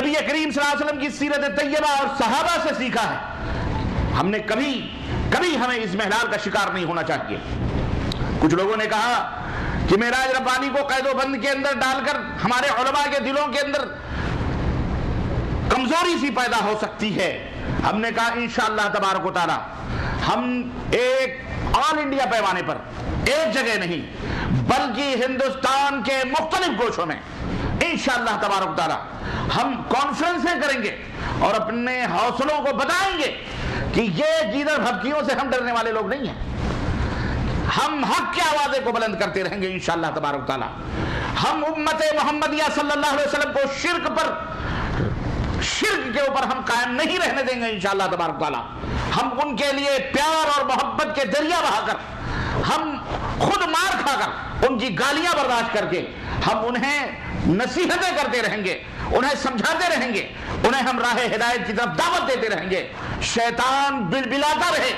نبی کریم صلی اللہ علیہ وسلم کی سیرت طیبہ اور صحابہ سے سیکھا ہے. ہم نے کبھی ہمیں اس محلال کا شکار نہیں ہونا چاہیے. کچھ لوگوں نے کہا کہ معراج ربانی کو قید و بند کے اندر ڈال کر ہمارے علماء کے دلوں کے اندر کمزوری سی پیدا ہو سکتی ہے. ہم نے کہا انشاءاللہ تبارک و تعالی ہم ایک آل انڈیا پیمانے پر ایک جگہ نہیں بلکہ ہندوستان کے مختلف گوشوں میں انشاءاللہ تبارک و تعالی ہم کانفرنسیں کریں گے اور اپنے حوصلوں کو بتائیں گے کہ یہ جیدر بھبکیوں سے ہم ڈرنے والے لوگ نہیں ہیں. ہم حق کی آوازیں کو بلند کرتے رہیں گے انشاءاللہ تبارک و تعالی. ہم امت محمدیہ صلی اللہ علیہ وسلم کو شرک کے اوپر ہم قائم نہیں رہنے دیں گے انشاءاللہ تبارک و تعالی. ہم ان کے لیے پیار اور محبت کے دریا بہا کر, ہم خود مار کھا کر, ان کی گالیاں برداشت کر کے ہم انہیں نصیحتیں کرتے رہیں گے, انہیں سمجھاتے رہیں گے, انہیں ہم راہ ہدایت کی طرف دعوت دیتے رہیں گے. شیطان بلبلاتا رہے,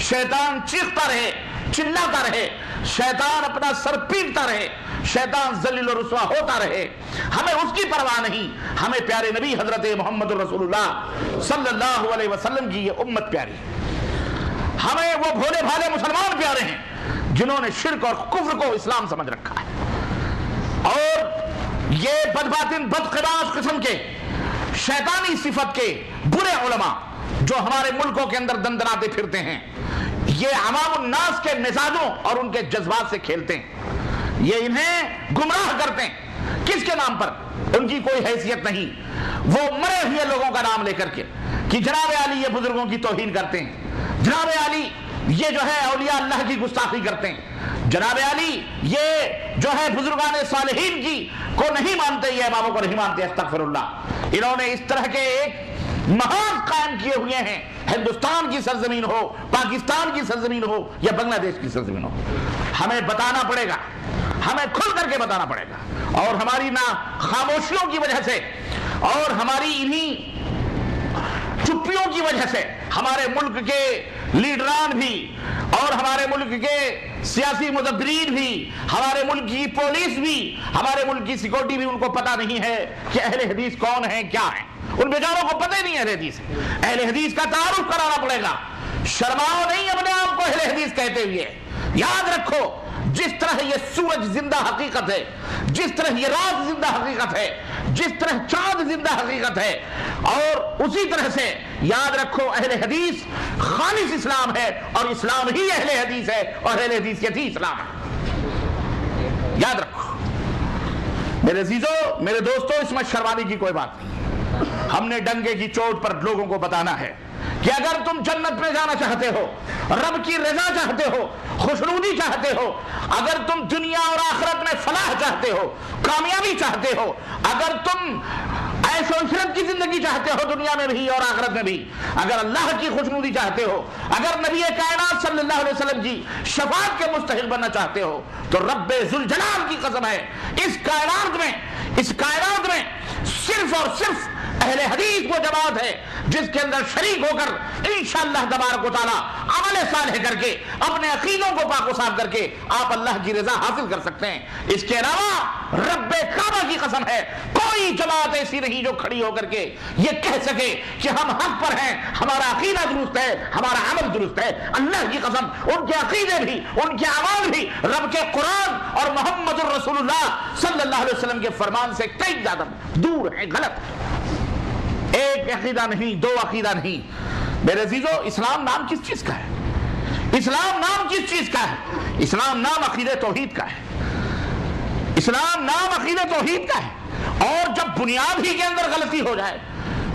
شیطان چیختا رہے, چلاتا رہے, شیطان اپنا سر پیٹتا رہے, شیطان ذلیل و رسوا ہوتا رہے, ہمیں اس کی پرواہ نہیں. ہمیں پیارے نبی حضرت محمد رسول اللہ صلی اللہ علیہ وسلم کی یہ امت پیاری. ہمیں وہ بھولے بھالے مسلمان پیارے ہیں جنہوں نے شرک اور کفر کو اسلام سمجھ رکھا ہے. اور یہ بدباطن بدقباس قسم کے شیطانی صفت کے برے علماء جو ہمارے ملکوں کے اندر دندناتے پھرتے ہیں, یہ عوام الناس کے مزاجوں اور ان کے جذبات سے کھیلتے ہیں. یہ انہیں گمراہ کرتے ہیں. کس کے نام پر؟ ان کی کوئی حیثیت نہیں. وہ مرے ہوئے لوگوں کا نام لے کر کے کہ جناب علی یہ بزرگوں کی توہین کرتے ہیں, جناب علی یہ جو ہے اولیاء اللہ کی گستاخی کرتے ہیں, جناب علی یہ جو ہے بزرگان صالحین کی کو نہیں مانتے, یہ اماموں کو نہیں مانتے, استغفر اللہ. انہوں نے اس طرح کے ایک محاذ قائم کیے ہوئے ہیں, ہندوستان کی سرزمین ہو, پاکستان کی سرزمین ہو یا بنگلہ دیش کی سرزمین ہو. ہمیں بتانا پڑے گا, ہمیں کھل کر کے بتانا پڑے گا. اور ہماری نا خاموشیوں کی وجہ سے اور ہماری انہی چپیوں کی وجہ سے ہمارے ملک کے لیڈران بھی اور ہمارے ملک کے سیاسی مدبرین بھی, ہمارے ملک کی پولیس بھی, ہمارے ملک کی سیکورٹی بھی, ان کو پتہ نہیں ہے کہ اہل حدیث کون ہیں, کیا ہیں. ان بیچاروں کو پتہ ہی نہیں ہے اہل حدیث. اہل حدیث کا تعارف کرانا پڑے گا. شرماؤ نہیں اپنے آپ کو اہل حدیث کہتے ہوئے. یاد رکھو جس طرح یہ سورج زندہ حقیقت ہے, جس طرح یہ رات زندہ حقیقت ہے, جس طرح چاند زندہ حقیقت ہے, اور اسی طرح سے یاد رکھو اہل حدیث خالص اسلام ہے اور اسلام ہی اہل حدیث ہے اور اہل حدیثیت ہی اسلام ہے. یاد رکھو میرے عزیزو, میرے دوستو, اس میں شرمانے کی کوئی بات نہیں. ہم نے ڈنگے کی چوٹ پر لوگوں کو بتانا ہے کہ اگر تم جنت میں جانا چاہتے ہو, رب کی رضا چاہتے ہو, خوشنودی چاہتے ہو, اگر تم دنیا اور آخرت میں فلاح چاہتے ہو, کامیابی چاہتے ہو, اگر تم عیش و عشرت کی زندگی چاہتے ہو دنیا میں بھی اور آخرت میں بھی, اگر اللہ کی خوشنودی چاہتے ہو, اگر نبی کائنات صلی اللہ علیہ وسلم کی شفاعت کے مستحق بننا چاہتے ہو, تو رب ذوالجلال کی قسم ہے اس کائنات میں صرف اور صرف اہل حدیث وہ جماعت ہے جس کے اندر شریک ہو کر انشاءاللہ تبارک و تعالی عمل صالح کر کے اپنے عقیدوں کو پاک و صاف کر کے آپ اللہ کی رضا حاصل کر سکتے ہیں. اس کے علاوہ رب کعبہ کی قسم ہے کوئی جماعت ایسی نہیں جو کھڑی ہو کر کے یہ کہہ سکے کہ ہم حق پر ہیں, ہمارا عقیدہ درست ہے, ہمارا عمل درست ہے. اللہ کی قسم ان کے عقیدے بھی, ان کے اعمال بھی رب کے قرآن اور محمد الرسول اللہ صلی اللہ علیہ وسلم کے فرمان سے کئی زیادہ دور ہیں, غلط. ایک عقیدہ نہیں, دو عقیدہ نہیں. میرے عزیزو, اسلام نام کس چیز کا ہے؟ اسلام نام کس چیز کا ہے؟ اسلام نام عقیدہ توحید کا ہے. اسلام نام عقیدہ توحید کا ہے. اور جب بنیاد ہی کے اندر غلطی ہو جائے,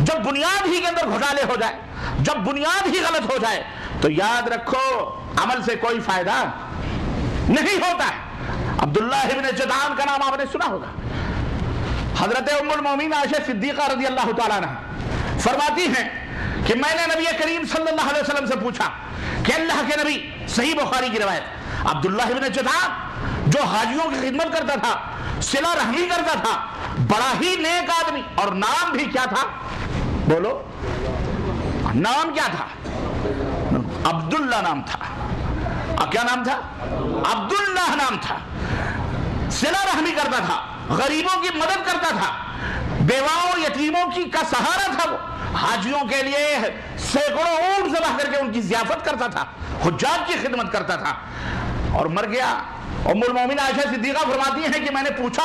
جب بنیاد ہی کے اندر گھوٹالے ہو جائے, جب بنیاد ہی غلط ہو جائے, تو یاد رکھو عمل سے کوئی فائدہ نہیں ہوتا ہے. عبداللہ ابن جدعان کا نام آپ نے سنا ہوگا. حضرت ام المومنین عائشہ صدیقہ رضی اللہ تعالیٰ عنہ فرماتی ہیں کہ میں نے نبی کریم صلی اللہ علیہ وسلم سے پوچھا کہ اللہ کے نبی, صحیح بخاری کی روایت, عبداللہ ابن جدعان جو حاجیوں کی خدمت کرتا تھا, صلہ رحمی کرتا تھا, بڑا ہی نیک آدمی, اور نام بھی کیا تھا؟ بولو, نام کیا تھا؟ عبداللہ نام تھا. کیا نام تھا؟ عبداللہ نام تھا. صلہ رحمی کرتا تھا, غریبوں کی مدد کرتا تھا, بیواؤں یتیموں کا سہارا تھا، وہ حاجیوں کے لیے سینکڑوں اونٹ ذبح کر کے ان کی ضیافت کرتا تھا، حجاج کی خدمت کرتا تھا، اور مر گیا۔ ام المومنین عائشہ صدیقہ فرماتی ہیں کہ میں نے پوچھا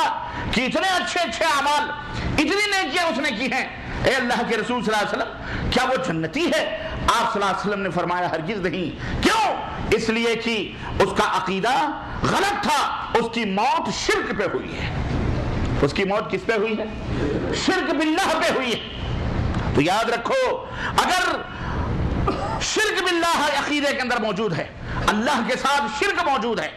کہ اتنے اچھے اچھے اعمال، اتنی نیکیاں اس نے کی ہیں، اے اللہ کے رسول صلی اللہ علیہ وسلم کیا وہ جنتی ہے؟ آپ صلی اللہ علیہ وسلم نے فرمایا ہرگز نہیں۔ کیوں؟ اس لیے کہ اس کا عقیدہ غلط تھا، اس کی موت شرک پہ ہوئی ہے۔ اس کی موت کس پہ ہوئی ہے؟ شرک باللہ پہ ہوئی ہے۔ تو یاد رکھو، اگر شرک باللہ عقیدے کے اندر موجود ہے، اللہ کے ساتھ شرک موجود ہے،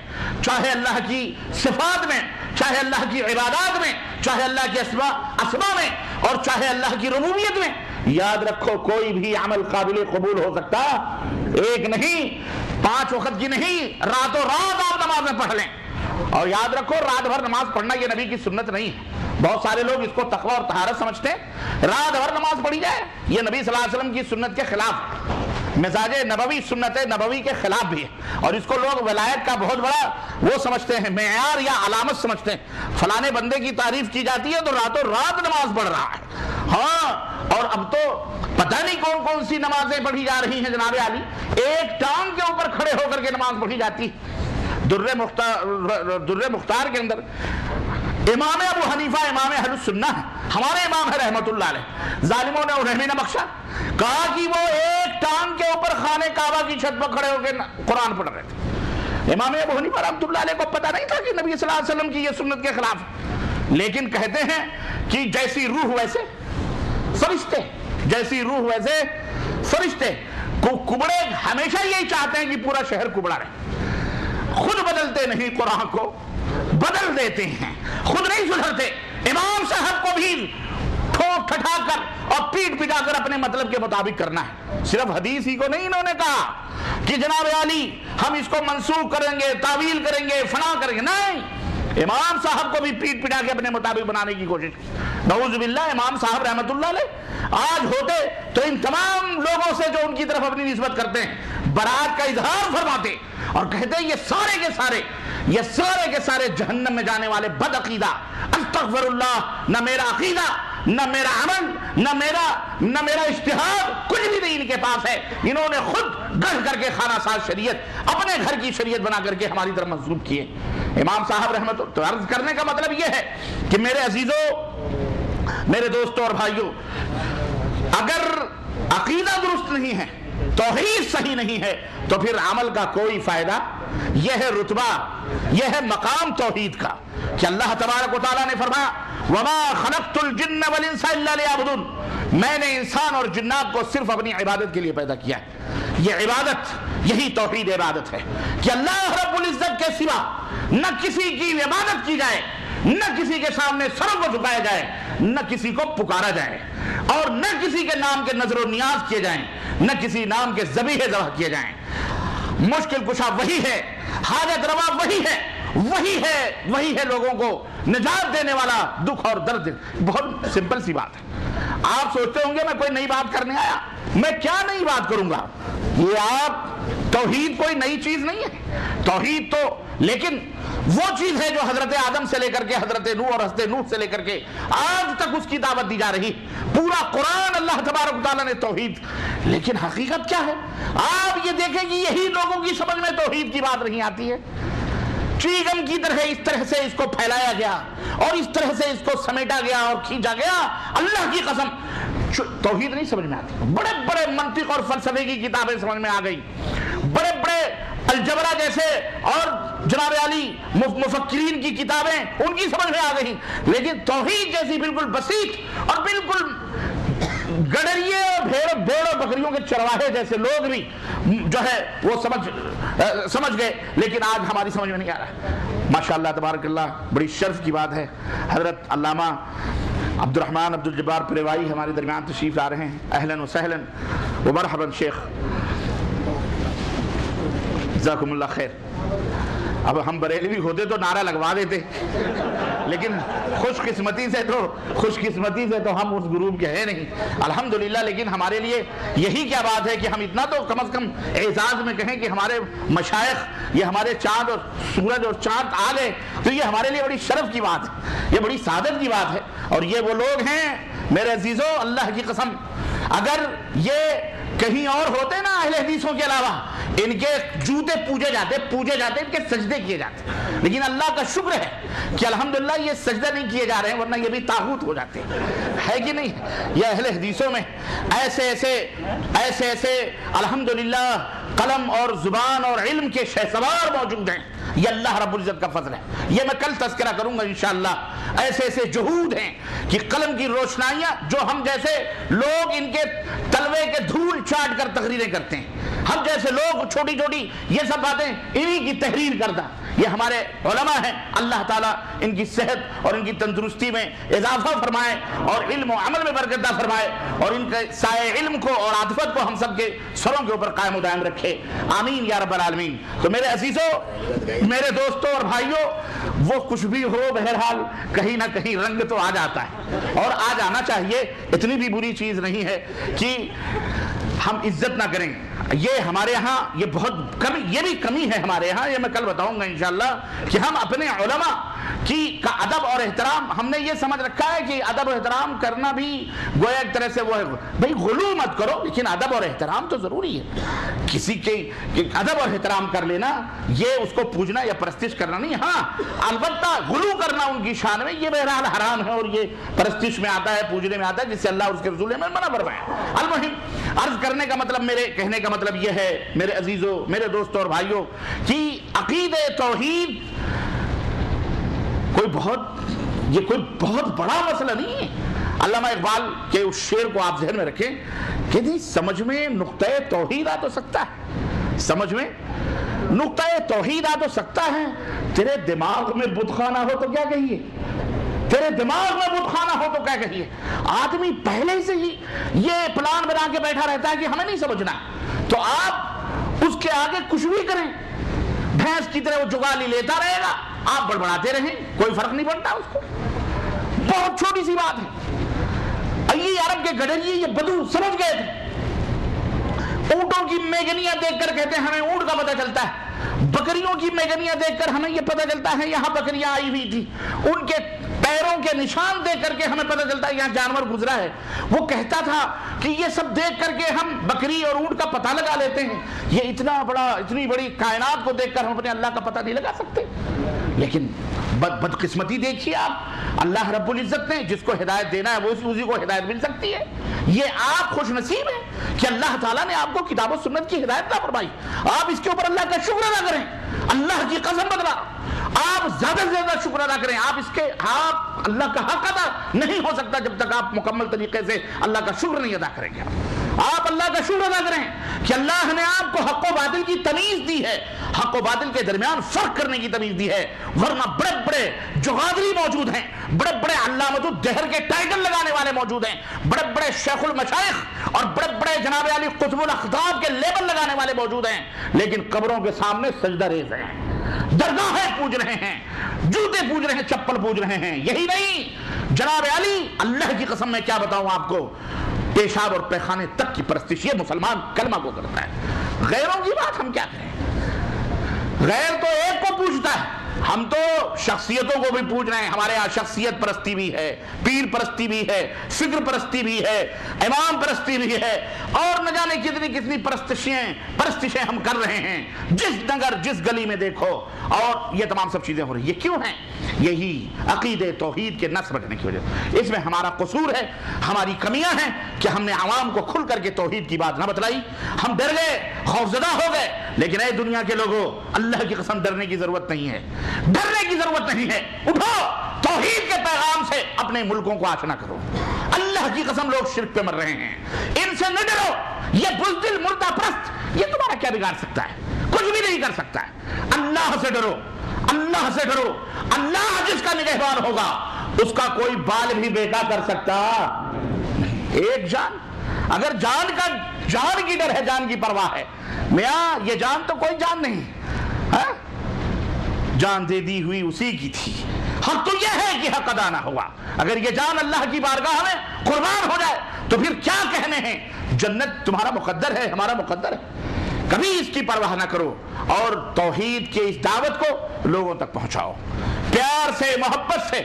چاہے اللہ کی صفات میں، چاہے اللہ کی عبادات میں، چاہے اللہ کے اسماء میں، اور چاہے اللہ کی ربوبیت میں، یاد رکھو کوئی بھی عمل قابل قبول ہو سکتا، ایک نہیں، 5 وقت کی نہیں، راتوں رات آپ نمازیں پڑھ لیں۔ اور یاد رکھو رات بھر نماز پڑھنا یہ نبی کی سنت نہیں ہے۔ بہت سارے لوگ اس کو تقوی اور طہارت سمجھتے ہیں، رات بھر نماز پڑھی جائے، یہ نبی صلی اللہ علیہ وسلم کی سنت کے خلاف ہے، مزاج نبوی سنت نبوی کے خلاف بھی ہے، اور اس کو لوگ ولایت کا بہت بڑا وہ سمجھتے ہیں، معیار یا علامت سمجھتے ہیں۔ فلانے بندے کی تعریف کی جاتی ہے تو راتوں رات نماز پڑھ رہا ہے۔ ہاں، اور اب تو پتہ نہیں کون کون سی نمازیں پڑھی جا رہی ہیں جناب علی، ایک ٹانگ کے اوپر کھڑے ہو کر کے نماز پڑھی جاتی ہے۔ در مختار کے اندر امام ابو حنیفہ امام اہل السنہ ہے، ہمارے امام ہے رحمت اللہ علیہ، ظالموں نے انہیں بھی نہ بخشا، کہا کہ وہ ایک ٹانگ کے اوپر خانہ کعبہ کی چھت پر کھڑے ہو کے قرآن پڑھ رہے تھے۔ امام ابو حنیفہ رحمت اللہ علیہ کو پتہ نہیں تھا کہ نبی صلی اللہ علیہ وسلم کی یہ سنت کے خلاف ہے، لیکن کہتے ہیں کہ جیسی روح ویسے فرشتے، جیسی روح ویسے فرشتے، کبڑے ہمیشہ یہی چاہتے ہیں کہ پورا شہر کبڑا رہے، خود بدلتے نہیں، قرآن کو بدل دیتے ہیں، خود نہیں سدھرتے۔ امام صاحب کو بھی ٹھوک ٹھٹا کر اور پیٹ پٹا کر اپنے مطلب کے مطابق کرنا ہے، صرف حدیث ہی کو نہیں انہوں نے کہا کہ جناب علی ہم اس کو منسوخ کریں گے، تعویل کریں گے، فنا کریں گے، نہیں، امام صاحب کو بھی پیٹ پٹا کے اپنے مطابق بنانے کی کوشش کی۔ نعوذ باللہ، امام صاحب رحمت اللہ علیہ آج ہوتے تو ان تمام لوگوں سے جو ان کی طرف اپنی نسبت کرتے ہیں برات کا اظہار فرماتے اور کہتے ہیں یہ سارے کے سارے جہنم میں جانے والے بد عقیدہ، استغفر اللہ، نہ میرا عقیدہ، نہ میرا عمل، نہ میرا اجتہاد، کچھ بھی نہیں ان کے پاس ہے، انہوں نے خود گڑھ کر کے خانہ ساز شریعت اپنے گھر کی شریعت بنا کر کے ہماری طرف منسوب کیے۔ امام صاحب رحمت تو عرض کرنے کا مطلب یہ ہے کہ میرے عزیزوں، میرے دوستوں اور بھائیوں، اگر عقیدہ درست نہیں ہے، توحید صحیح نہیں ہے، تو پھر عمل کا کوئی فائدہ۔ یہ ہے رتبہ، یہ ہے مقام توحید کا کہ اللہ تبارک و تعالیٰ نے فرمایا وَمَا خَلَقْتُ الْجِنَّ وَالْإِنسَ إِلَّا لِيَعْبُدُونِ، میں نے انسان اور جنات کو صرف اپنی عبادت کے لیے پیدا کیا ہے۔ یہ عبادت، یہی توحید عبادت ہے کہ اللہ رب العزت کے سوا نہ کسی کی عبادت کی جائے، نہ کسی کے سامنے سر کو جھکایا جائے، نہ کسی کو پکارا جائے، اور نہ کسی کے نام کے نظر و نیاز کیے جائیں، نہ کسی نام کے ذبیحے ذبح کیے جائیں۔ مشکل کشا وہی ہے، حاجت روا وہی ہے لوگوں کو نجات دینے والا، دکھ اور درد۔ بہت سمپل سی بات ہے۔ آپ سوچتے ہوں گے میں کوئی نئی بات کرنے آیا، میں کیا نئی بات کروں گا؟ یہ آپ توحید کوئی نئی چیز نہیں ہے، توحید تو لیکن وہ چیز ہے جو حضرت آدم سے لے کر کے حضرت نوح اور حضرت نوح سے لے کر کے آج تک اس کی دعوت دی جا رہی، پورا قرآن اللہ تبارک و تعالیٰ نے توحید، لیکن حقیقت کیا ہے؟ آپ یہ دیکھیں کہ یہی لوگوں کی سمجھ میں توحید کی بات نہیں آتی ہے، چیگم کی طرح اس طرح سے اس کو پھیلایا گیا اور اس طرح سے اس کو سمیٹا گیا اور کھینچا گیا، اللہ کی قسم توحید نہیں سمجھ میں آتی۔ بڑے بڑے منطق اور فلسفے کی کتابیں سمجھ میں آ گئی، بڑے بڑے الجبرا جیسے اور جناب علی مفکرین کی کتابیں ان کی سمجھ میں آ گئی، لیکن توحید جیسی بالکل بسیط اور بالکل گڈریے اور بھیڑ اور بکریوں کے چرواہے جیسے لوگ بھی جو ہے وہ سمجھ گئے، لیکن آج ہماری سمجھ میں نہیں آ رہا۔ ماشاءاللہ تبارک اللہ، بڑی شرف کی بات ہے، حضرت علامہ عبد الرحمن عبد الجبار پریوائی ہمارے درمیان تشریف لا رہے ہیں۔ اہلاً و سہلاً و مرحباً شیخ، جزاکم اللہ خیر۔ اب ہم بریلوی ہوتے تو نعرہ لگوا دیتے، لیکن خوش قسمتی سے تو ہم اس گروپ کے ہیں نہیں الحمدللہ، لیکن ہمارے لیے یہی کیا بات ہے کہ ہم اتنا تو کم از کم اعزاز میں کہیں کہ ہمارے مشائخ یہ ہمارے چاند اور سورج اور چاند آ گئے، تو یہ ہمارے لیے بڑی شرف کی بات ہے، یہ بڑی سعادت کی بات ہے۔ اور یہ وہ لوگ ہیں میرے عزیزوں، اللہ کی قسم اگر یہ کہیں اور ہوتے نا اہل حدیثوں کے علاوہ، ان کے جوتے پوجے جاتے، ان کے سجدے کیے جاتے، لیکن اللہ کا شکر ہے کہ الحمدللہ یہ سجدہ نہیں کیے جا رہے ہیں، ورنہ یہ بھی طاغوت ہو جاتے ہے کہ نہیں؟ یہ اہل حدیثوں میں ایسے الحمدللہ قلم اور زبان اور علم کے شہسوار موجود ہیں، یہ اللہ رب العزت کا فضل ہے۔ یہ میں کل تذکرہ کروں گا انشاءاللہ۔ ایسے جہود ہیں کہ قلم کی روشنائیاں جو ہم جیسے لوگ ان کے تلوے کے دھول چاٹ کر تقریریں کرتے ہیں، ہم جیسے لوگ چھوٹی چھوٹی یہ سب باتیں انہی کی تحریر کرتا، یہ ہمارے علماء ہیں۔ اللہ تعالیٰ ان کی صحت اور ان کی تندرستی میں اضافہ فرمائے اور علم و عمل میں برکت عطا فرمائے، اور ان کے سائے علم کو اور عاطفت کو ہم سب کے سروں کے اوپر قائم و دائم رکھے، آمین یا رب العالمین۔ تو میرے عزیزوں، میرے دوستوں اور بھائیوں، وہ کچھ بھی ہو بہرحال کہیں نہ کہیں رنگ تو آ جاتا ہے، اور آ جانا چاہیے، اتنی بھی بری چیز نہیں ہے کہ ہم عزت نہ کریں۔ یہ ہمارے ہاں یہ بہت کمی، یہ بھی کمی ہے ہمارے ہاں، یہ میں کل بتاؤں گا انشاءاللہ، کہ ہم اپنے علماء کا ادب اور احترام، ہم نے یہ سمجھ رکھا ہے کہ ادب و احترام کرنا بھی گویا ایک طرح سے وہ ہے، بھئی غلو مت کرو، لیکن ادب اور احترام تو ضروری ہے۔ کسی کے ادب اور احترام کر لینا، یہ اس کو پوجنا یا پرستش کرنا نہیں، ہاں البتہ غلو کرنا ان کی شان میں یہ بہرحال حرام ہے، اور یہ پرستش میں آتا ہے، پوجنے میں آتا ہے، جس سے اللہ اور اس کے رسول نے منع فرمایا۔ المہم عرض کرنے کا مطلب، میرے کہنے کا مطلب یہ ہے میرے عزیزوں، میرے دوستوں اور بھائیوں، کہ عقید توحید کوئی بہت بڑا مسئلہ نہیں ہے۔ علامہ اقبال کے اس شعر کو آپ ذہن میں رکھیں کہ نہیں، سمجھ میں نقطہ توحید آ تو سکتا ہے، سمجھ میں نقطہ توحید آ تو سکتا ہے، تیرے دماغ میں بت خانہ ہو تو کیا کہیے، تیرے دماغ میں بت خانہ ہو تو کیا کہیے۔ آدمی پہلے سے ہی یہ پلان بنا کے بیٹھا رہتا ہے کہ ہمیں نہیں سمجھنا، تو آپ اس کے آگے کچھ بھی کریں، بھینس کی طرح وہ جگالی لیتا رہے گا، آپ بڑبڑاتے رہیں، کوئی فرق نہیں پڑتا اس کو۔ بہت چھوٹی سی بات ہے، یہ عرب کے گڈریے، یہ بدو سمجھ گئے تھے، اونٹوں کی میگنیاں دیکھ کر کہتے ہیں ہمیں اونٹ کا پتہ چلتا ہے، بکریوں کی میگنیاں دیکھ کر ہمیں یہ پتہ چلتا ہے یہاں بکریاں آئی ہوئی تھی، ان کے پیروں کے نشان دیکھ کر کے ہمیں پتہ چلتا ہے یہاں جانور گزرا ہے۔ وہ کہتا تھا کہ یہ سب دیکھ کر کے ہم بکری اور اونٹ کا پتہ لگا لیتے ہیں، یہ اتنی بڑی کائنات کو دیکھ کر ہم اپنے اللہ کا پتہ نہیں لگا سکتے۔ لیکن بدقسمتی دیکھیے آپ، اللہ رب العزت نے جس کو ہدایت دینا ہے وہ اسی کو ہدایت مل سکتی ہے۔ یہ آپ خوش نصیب ہیں کہ اللہ تعالیٰ نے آپ کو کتاب و سنت کی ہدایت نہ فرمائی، آپ اس کے اوپر اللہ کا شکر ادا کریں، اللہ کی قسم بدلا آپ زیادہ سے زیادہ شکر ادا کریں۔ آپ اللہ کا حق ادا نہیں ہو سکتا جب تک آپ مکمل طریقے سے اللہ کا شکر نہیں ادا کریں گے۔ آپ اللہ کا شکر ادا کریں کہ اللہ نے آپ کو حق و باطل کی تمیز دی ہے، حق و باطل کے درمیان فرق کرنے کی تمیز دی ہے، ورنہ بڑے بڑے جغادری موجود ہیں، بڑے بڑے علامۃ الدہر کے ٹائٹل لگانے والے موجود ہیں، بڑے بڑے شیخ المشائخ اور بڑے بڑے جناب علی قطب الاقطاب کے لیبل لگانے والے موجود ہیں، لیکن قبروں کے سامنے سجدہ ریز ہیں، درگاہیں پوج رہے ہیں، جوتے پوج رہے ہیں، چپل پوج رہے ہیں۔ یہی نہیں، جناب علی اللہ کی قسم میں کیا بتاؤں آپ کو، پیشاب اور پیخانے تک کی پرستش یہ مسلمان کلمہ کو کرتا ہے۔ غیروں کی بات ہم کیا کریں، غیر تو ایک کو پوچھتا ہے، ہم تو شخصیتوں کو بھی پوچھ رہے ہیں، ہمارے یہاں شخصیت پرستی بھی ہے، پیر پرستی بھی ہے، فکر پرستی بھی ہے، امام پرستی بھی ہے، اور نہ جانے کتنی کتنی پرستشیں ہم کر رہے ہیں، جس نگر جس گلی میں دیکھو، اور یہ تمام سب چیزیں ہو رہی۔ یہ کیوں ہیں؟ یہی عقید توحید کے نہ سمجھنے کی وجہ سے۔ اس میں ہمارا قصور ہے، ہماری کمیاں ہیں کہ ہم نے عوام کو کھل کر کے توحید کی بات نہ بتلائی، ہم ڈر گئے، خوفزدہ ہو گئے۔ لیکن اے دنیا کے لوگوں، اللہ کی قسم ڈرنے کی ضرورت نہیں ہے، ڈرنے کی ضرورت نہیں ہے، اٹھو توحید کے پیغام سے اپنے ملکوں کو آشنا کرو۔ اللہ کی قسم لوگ شرک پہ مر رہے ہیں، ان سے نہ ڈرو، یہ بزدل مردہ پرست یہ تمہارا کیا بگاڑ سکتا ہے؟ کچھ بھی نہیں کر سکتا ہے۔ اللہ سے ڈرو، اللہ سے ڈرو، اللہ جس کا نگہبان ہوگا اس کا کوئی بال بھی بیٹا کر سکتا نہیں۔ ایک جان، اگر جان کی ڈر ہے، جان کی پرواہ ہے، میاں یہ جان تو کوئی جان نہیں، جان دے دی ہوئی اسی کی تھی، حق تو یہ ہے کہ حق ادا نہ ہوا۔ اگر یہ جان اللہ کی بارگاہ میں قربان ہو جائے تو پھر کیا کہنے ہیں، جنت تمہارا مقدر ہے، ہمارا مقدر ہے۔ کبھی اس کی پرواہ نہ کرو اور توحید کی اس دعوت کو لوگوں تک پہنچاؤ، پیار سے، محبت سے۔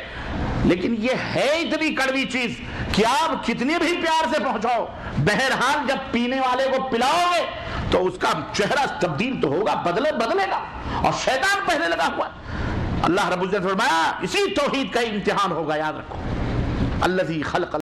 لیکن یہ ہے اتنی کڑوی چیز کہ آپ کتنی بھی پیار سے پہنچاؤ، بہرحال جب پینے والے کو پلاؤ گے تو اس کا چہرہ تبدیل تو ہوگا، بدلے گا، اور شیطان پہلے لگا ہوا ہے۔ اللہ رب العزت فرمایا اسی توحید کا امتحان ہوگا، یاد رکھو۔ الذی خلق